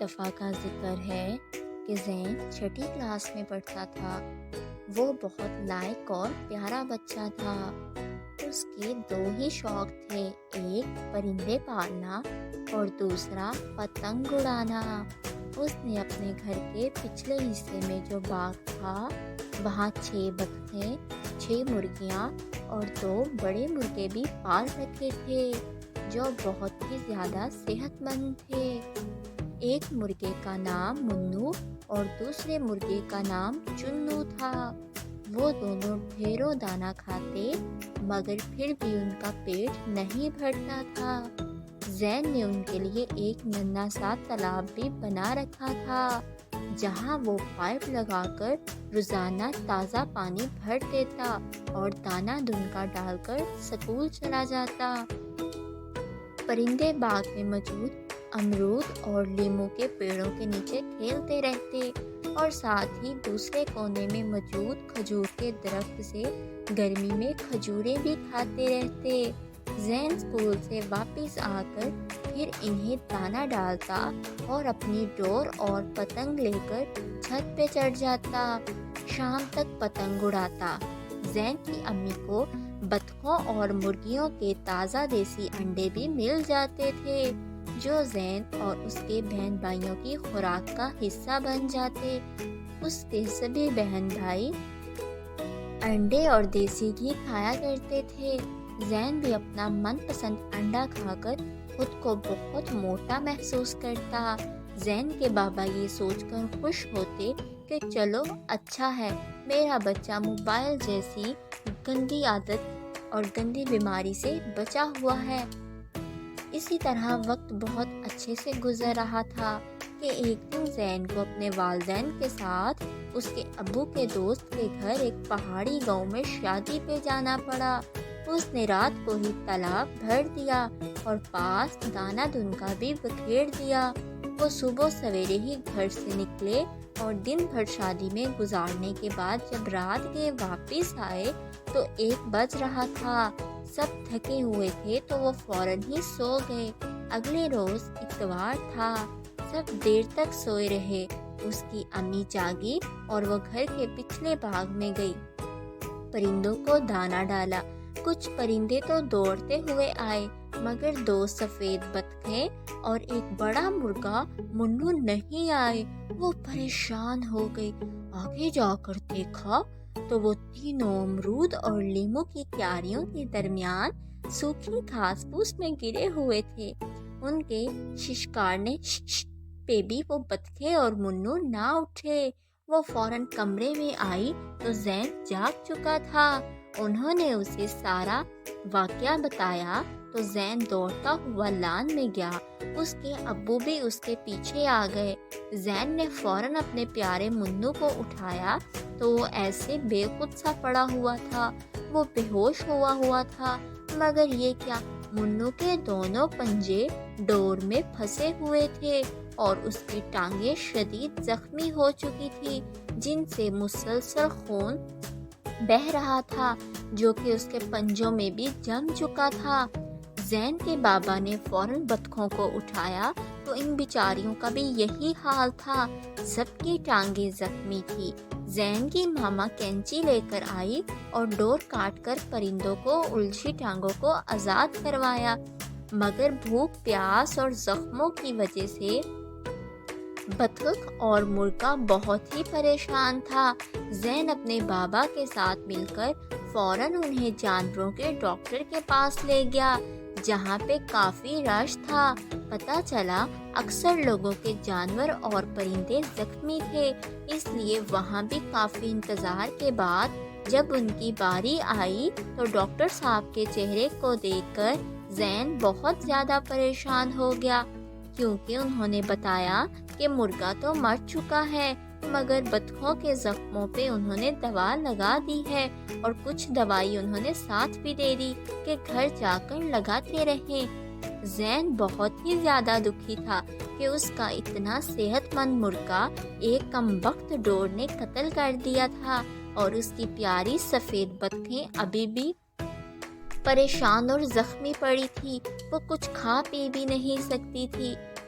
دفعہ کا ذکر ہے کہ زین چھٹی کلاس میں پڑھتا تھا۔ وہ بہت لائق اور پیارا بچہ تھا۔ اس کے دو ہی شوق تھے، ایک پرندے پالنا اور دوسرا پتنگ اڑانا۔ اس نے اپنے گھر کے پچھلے حصے میں جو باغ تھا وہاں 6 بطخیں، 6 مرغیاں اور 2 بڑے مرغے بھی پال رکھے تھے جو بہت ہی زیادہ صحت مند تھے۔ ایک مرغے کا نام منو اور دوسرے مرغے کا نام چنو تھا۔ وہ دونوں ڈھیروں دانہ کھاتے مگر پھر بھی ان کا پیٹ نہیں بھرتا تھا۔ زین نے ان کے لیے ایک ننھا سا تالاب بھی بنا رکھا تھا جہاں وہ پائپ لگا کر روزانہ تازہ پانی بھر دیتا اور دانہ دھنکا ڈال کر سکول چلا جاتا۔ پرندے باغ میں موجود امرود اور لیموں کے پیڑوں کے نیچے کھیلتے رہتے اور ساتھ ہی دوسرے کونے میں موجود کھجور کے درخت سے گرمی میں کھجوریں بھی کھاتے رہتے۔ زین اسکول سے واپس آ کر پھر انہیں دانہ ڈالتا اور اپنی ڈور اور پتنگ لے کر چھت پہ چڑھ جاتا۔ شام تک پتنگ اڑاتا۔ زین کی امی کو بطخوں اور مرغیوں کے تازہ دیسی انڈے بھی مل جاتے تھے جو زین اور اس کے بہن بھائیوں کی خوراک کا حصہ بن جاتے۔ اس کے سبھی بہن بھائی انڈے اور دیسی گھی کھایا کرتے تھے۔ زین بھی اپنا من پسند انڈا کھا کر خود کو بہت موٹا محسوس کرتا۔ زین کے بابا یہ سوچ کر خوش ہوتے کہ چلو اچھا ہے، میرا بچہ موبائل جیسی گندی عادت اور گندی بیماری سے بچا ہوا ہے۔ اسی طرح وقت بہت اچھے سے گزر رہا تھا کہ ایک دن زین کو اپنے والدین کے ساتھ اس کے ابو کے دوست کے گھر ایک پہاڑی گاؤں میں شادی پہ جانا پڑا۔ اس نے رات کو ہی تالاب بھر دیا اور پاس دانہ دھنکا بھی بکھیر دیا۔ وہ صبح سویرے ہی گھر سے نکلے اور دن بھر شادی میں گزارنے کے بعد جب رات کے واپس آئے تو 1 بج رہا تھا۔ سب تھکے ہوئے تھے تو وہ فوراً ہی سو گئے۔ اگلے روز اتوار تھا، سب دیر تک سوئے رہے۔ اس کی امی جاگی اور وہ گھر کے پچھلے باغ میں گئی، پرندوں کو دانہ ڈالا۔ کچھ پرندے تو دوڑتے ہوئے آئے مگر 2 سفید بطخیں اور ایک بڑا مرغا منو نہیں آئے۔ وہ پریشان ہو گئی۔ آگے جا کر دیکھا تو وہ تینوں امرود اور لیموں کی کیاریوں کے درمیان سوکھی گھاس پھوس میں گرے ہوئے تھے۔ ان کے ششکارنے پہ بھی وہ بطخیں اور منو نہ اٹھے۔ وہ فوراً کمرے میں آئی تو زین جاگ چکا تھا۔ انہوں نے اسے سارا واقعہ بتایا تو زین دوڑتا ہوا لان میں گیا۔ اس کے ابو بھی اس کے پیچھے آ گئے۔ زین نے فوراً اپنے پیارے منو کو اٹھایا تو وہ ایسے بے خود سا پڑا ہوا تھا۔ وہ بے ہوش ہوا تھا مگر یہ کیا، منو کے دونوں پنجے ڈور میں پھنسے ہوئے تھے اور اس کی ٹانگیں شدید زخمی ہو چکی تھی جن سے مسلسل خون بہہ رہا تھا جو کہ اس کے پنجوں میں بھی جم چکا تھا۔ زین کے بابا نے فوراً بطخوں کو اٹھایا تو ان بیچاریوں کا بھی یہی حال تھا، سب کی ٹانگیں زخمی تھی۔ زین کی ماما کینچی لے کر آئی اور ڈور کاٹ کر پرندوں کو الجھی ٹانگوں کو آزاد کروایا مگر بھوک، پیاس اور زخموں کی وجہ سے بطخ اور مرغا بہت ہی پریشان تھا۔ زین اپنے بابا کے ساتھ مل کر فوراً انہیں جانوروں کے ڈاکٹر کے پاس لے گیا جہاں پہ کافی رش تھا۔ پتہ چلا اکثر لوگوں کے جانور اور پرندے زخمی تھے، اس لیے وہاں بھی کافی انتظار کے بعد جب ان کی باری آئی تو ڈاکٹر صاحب کے چہرے کو دیکھ کر زین بہت زیادہ پریشان ہو گیا کیونکہ انہوں نے بتایا کہ مرغا تو مر چکا ہے مگر بطخوں کے زخموں پہ انہوں نے دوا لگا دی ہے اور کچھ دوائی انہوں نے ساتھ بھی دے دی کہ گھر جا کر لگاتے رہیں۔ زین بہت ہی زیادہ دکھی تھا کہ اس کا اتنا صحت مند مرغا ایک کمبخت ڈور نے قتل کر دیا تھا اور اس کی پیاری سفید بطخیں ابھی بھی پریشان اور زخمی پڑی تھی۔ وہ کچھ کھا پی بھی نہیں سکتی تھی۔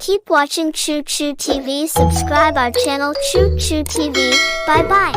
Keep watching Choo Choo TV. Subscribe our channel Choo Choo TV. Bye bye.